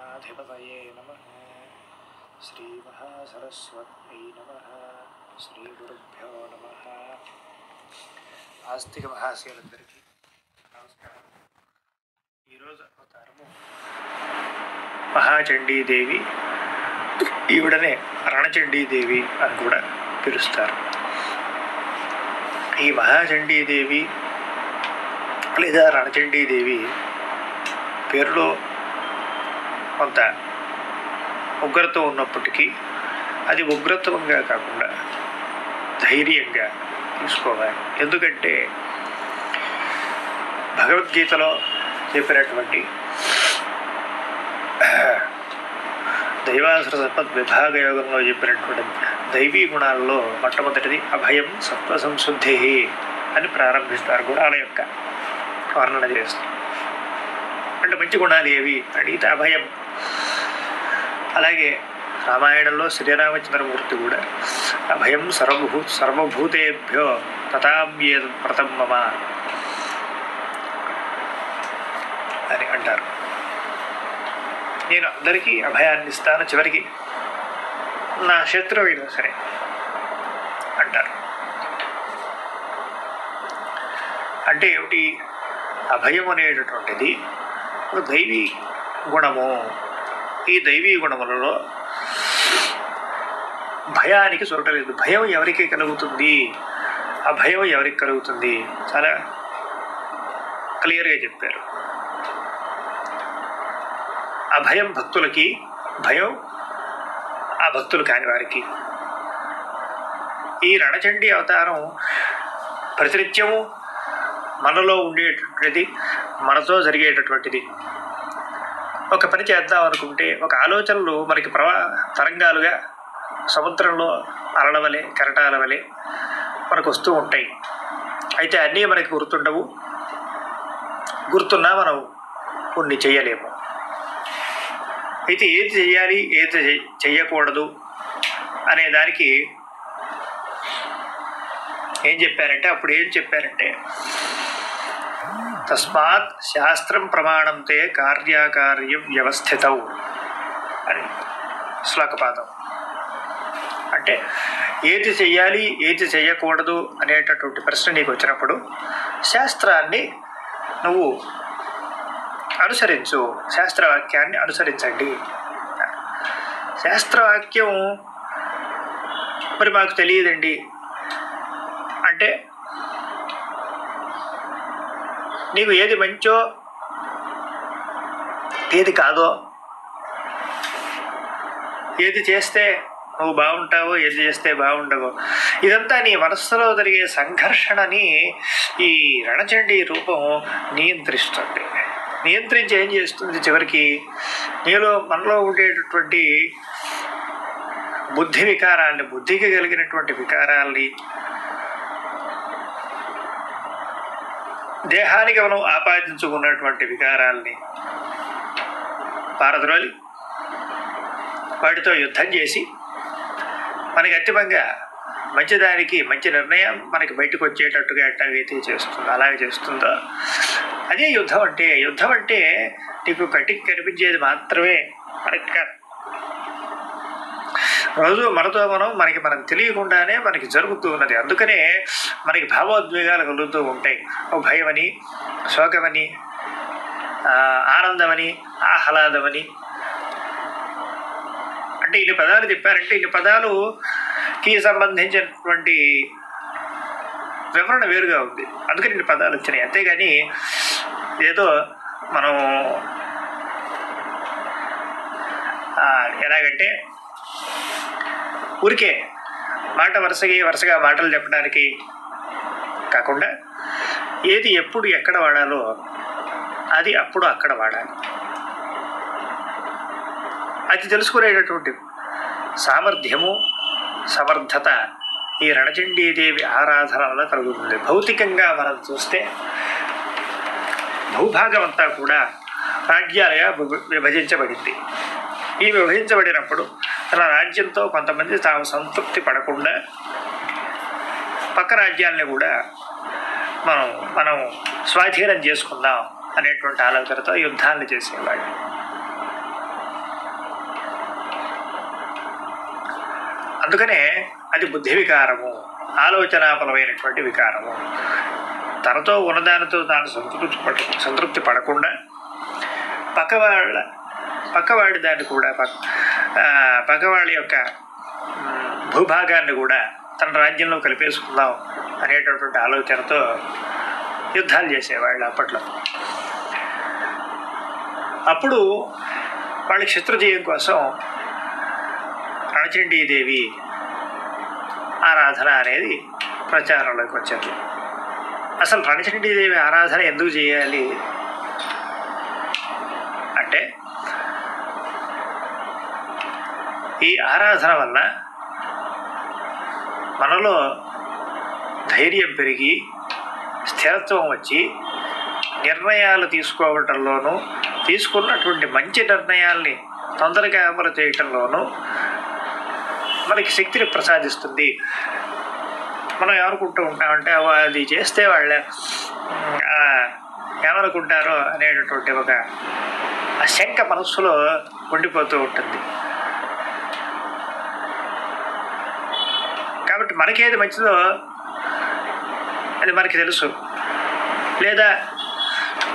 అధిపతయే నమః. శ్రీ మహాసరస్వత్యై నమః. శ్రీ గురుభ్యో నమః. ఆస్తిక మహాశయులందరికీ నమస్కారం. ఈరోజు అవతారము మహాచండీదేవి, ఈవిడనే రణచండీదేవి అని కూడా పిలుస్తారు. ఈ మహాచండీదేవి లేదా రణచండీదేవి పేరులో కొంత ఉగ్రత ఉన్నప్పటికీ అది ఉగ్రత్వంగా కాకుండా ధైర్యంగా తీసుకోవాలి. ఎందుకంటే భగవద్గీతలో చెప్పినటువంటి దైవాసుర సంపద్ విభాగ యోగంలో చెప్పినటువంటి దైవీ గుణాల్లో మొట్టమొదటిది అభయం సత్వ సంశుద్ధి అని ప్రారంభిస్తారు. గుణాల యొక్క వర్ణన చేస్తారు. అంటే మంచి గుణాలు ఏవి అడిగితే అభయం. అలాగే రామాయణంలో శ్రీరామచంద్రమూర్తి కూడా అభయం సర్వభూతేభ్యో తథామ్యే వ్రతం మమ అని అంటారు. నేను అందరికీ అభయాన్ని ఇస్తాను, చివరికి నా శత్రువు అయినా సరే అంటారు. అంటే ఏమిటి? అభయం అనేటటువంటిది ఒక దైవీ గుణము. ఈ దైవీ గుణములలో భయానికి చోట లేదు. భయం ఎవరికి కలుగుతుంది? ఆ భయం ఎవరికి కలుగుతుంది? చాలా క్లియర్గా చెప్పారు. ఆ భయం భక్తులకి, భయం ఆ భక్తులు కాని వారికి. ఈ రణచండీ అవతారం ప్రతినిత్యము మనలో ఉండేటటువంటిది, మనతో జరిగేటటువంటిది. ఒక పని చేద్దాం అనుకుంటే ఒక ఆలోచనలు మనకి తరంగాలుగా సముద్రంలో అలల వలె, కెరటాల వలె మనకు వస్తూ ఉంటాయి. అయితే అన్నీ మనకి గుర్తుండవు. గుర్తున్నా మనం కొన్ని చేయలేము. అయితే ఏది చెయ్యాలి, ఏది చెయ్యకూడదు అనే దానికి ఏం చెప్పారంటే తస్మాత్ శాస్త్రం ప్రమాణంతే కార్యాకార్య వ్యవస్థితౌ అని శ్లోకపాదం. అంటే ఏది చెయ్యాలి, ఏది చెయ్యకూడదు అనేటటువంటి ప్రశ్న నీకు వచ్చినప్పుడు శాస్త్రాన్ని నువ్వు అనుసరించు, శాస్త్రవాక్యాన్ని అనుసరించండి. శాస్త్రవాక్యం మరి మాకు తెలియదండి అంటే నీకు ఏది మంచో ఏది కాదో, ఏది చేస్తే నువ్వు బాగుంటావో, ఏది చేస్తే బాగుండవో, ఇదంతా నీ మనస్సులో జరిగే సంఘర్షణని ఈ రణచండీ రూపం నియంత్రిస్తుంది. నియంత్రించి ఏం చేస్తుంది? చివరికి మనలో ఉండేటటువంటి బుద్ధికి కలిగినటువంటి వికారాల్ని, దేహానికి మనం ఆపాదించుకున్నటువంటి వికారాల్ని పారద్రోలి వాటితో యుద్ధం చేసి మనకి అంతిమంగా మంచిదానికి మంచి నిర్ణయం మనకి బయటకు వచ్చేటట్టుగా ఎట్లాగైతే చేస్తుందో, అలాగే చేస్తుందో అదే యుద్ధం అంటే. యుద్ధం అంటే నీకు కంటికి కనిపించేది మాత్రమే మనకి కాదు. రోజు మనం తెలియకుండానే మనకి జరుగుతూ ఉన్నది. అందుకనే మనకి భావోద్వేగాలు కలుగుతూ ఉంటాయి. భయమని, శోకమని, ఆనందమని, ఆహ్లాదమని. అంటే ఇన్ని పదాలు చెప్పారంటే ఇన్ని పదాలుకి సంబంధించినటువంటి వివరణ వేరుగా ఉంది. అందుకని ఇన్ని పదాలు వచ్చినాయి. అంతేగాని ఏదో మనం ఎలాగంటే ఊరికే వరుసగా మాటలు చెప్పడానికి కాకుండా ఏది ఎప్పుడు ఎక్కడ వాడాలో అది అప్పుడు అక్కడ వాడాలి. అది తెలుసుకునేటటువంటి సామర్థ్యము, సమర్థత ఈ రణచండీదేవి ఆరాధనలో కలుగుతుంది. భౌతికంగా మనం చూస్తే భూభాగం అంతా కూడా రాజ్యాలుగా విభజించబడింది. ఈ విభజించబడినప్పుడు తన రాజ్యంతో కొంతమంది తాము సంతృప్తి పడకుండా పక్క రాజ్యాలని కూడా మనం స్వాధీనం చేసుకుందాం అనేటువంటి ఆలోచనతో యుద్ధాలను చేసేవాళ్ళు. అందుకనే అది బుద్ధి వికారము, ఆలోచనాపరమైనటువంటి వికారము. తనతో ఉన్నదానితో తాను సంతృప్తి పడకుండా పక్కవాడి దాన్ని కూడా పక్కవాళ్ళ యొక్క భూభాగాన్ని కూడా తన రాజ్యంలో కలిపేసుకుందాం అనేటటువంటి ఆలోచనతో యుద్ధాలు చేసేవాళ్ళు అప్పట్లో. అప్పుడు వాళ్ళకి శత్రుజయం కోసం రణచండీదేవి ఆరాధన అనేది ప్రచారంలోకి వచ్చింది. అసలు రణచండీదేవి ఆరాధన ఎందుకు చేయాలి అంటే, ఈ ఆరాధన వల్ల మనలో ధైర్యం పెరిగి స్థిరత్వం వచ్చి నిర్ణయాలు తీసుకోవటంలోనూ, తీసుకున్నటువంటి మంచి నిర్ణయాల్ని తొందరగా అమలు చేయటంలోనూ మనకి శక్తిని ప్రసాదిస్తుంది. మనం ఏమనుకుంటూ ఉంటామంటే అది చేస్తే వాళ్ళే ఏమనుకుంటారో అనేటటువంటి ఒక శంక మనస్సులో ఉండిపోతూ ఉంటుంది. కాబట్టి మనకేది మంచిదో అది మనకి తెలుసు. లేదా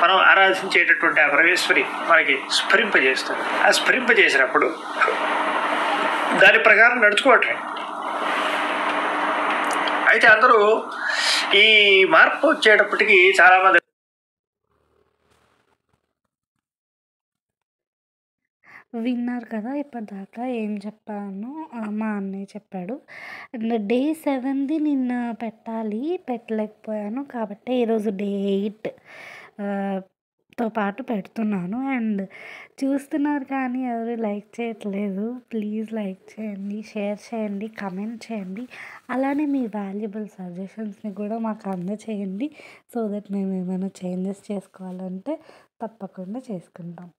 మనం ఆరాధించేటటువంటి ఆ పరమేశ్వరి మనకి స్ఫురింపజేస్తుంది. ఆ స్ఫురింపజేసినప్పుడు దాని ప్రకారం నడుచుకోవటమే. అయితే అందరూ ఈ మార్పు వచ్చేటప్పటికి చాలామంది విన్నారు కదా ఇప్పటిదాకా ఏం చెప్పాను. మా అన్నయ్య చెప్పాడు. అండ్ డే 7ది నిన్న పెట్టలేకపోయాను కాబట్టి ఈరోజు డే 8 తో పాటు పెడుతున్నాను. అండ్ చూస్తున్నారు కానీ ఎవరు లైక్ చేయట్లేదు. ప్లీజ్ లైక్ చేయండి, షేర్ చేయండి, కమెంట్ చేయండి. అలానే మీ వాల్యుబుల్ సజెషన్స్ని కూడా మాకు అందచేయండి. సో దట్ మేము ఏమైనా చేంజెస్ చేసుకోవాలంటే తప్పకుండా చేసుకుంటాం.